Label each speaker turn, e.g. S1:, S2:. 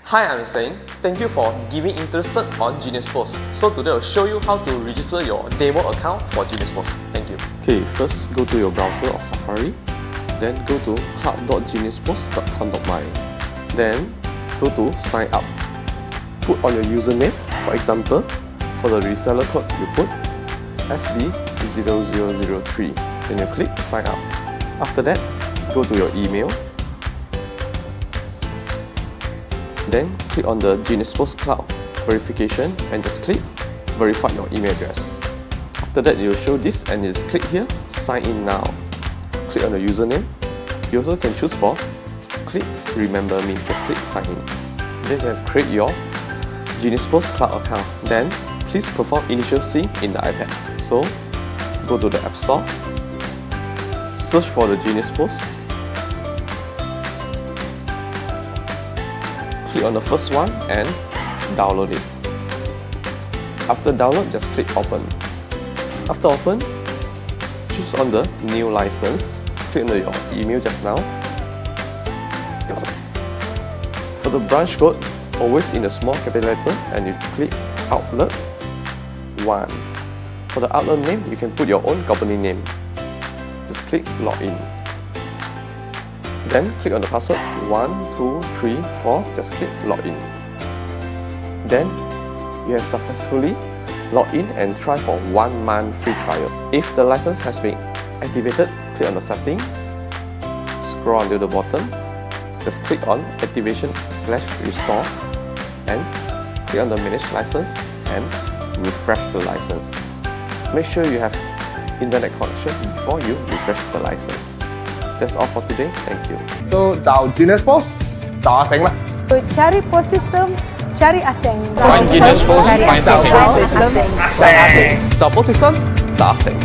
S1: Hi, I'm Seng. Thank you for giving interested on Genius POS. So today I'll show you how to register your demo account for Genius POS. Thank you.
S2: Okay, first go to your browser of Safari, then go to hub.geniuspos.com.my. Then go to sign up. Put on your username. For example, for the reseller code you put SB0003. Then you click sign up. After that, go to your email. Then click on the Genius POS Cloud verification and just click verify your email address. After that, you will show this and you just click here sign in now. Click on the username. You also can choose for click remember me. Just click sign in. Then you have create your Genius POS Cloud account. Then please perform initial sync in the iPad. So go to the App Store, search for the Genius POS. Click on the first one and download it. After download, just click open. After open, choose on the new license. Click on your email just now. For the branch code, always in a small capital letter and you click outlet 1. For the outlet name, you can put your own company name. Just click login. Then click on the password 1, 2, 3, 4. Just click login. Then you have successfully logged in and try for 1 month free trial. If the license has been activated, click on the setting, scroll until the bottom, just click on activation/restore and click on the manage license and refresh the license. Make sure you have internet connection before you refresh the license. That's all for today. Thank you.
S3: So, 找 Genius POS, 找阿成啦。
S4: So, cari POS system, cari Aseng.
S1: Find Genius POS, find Aseng.
S4: Aseng.
S1: 找 POS system, 找 Aseng.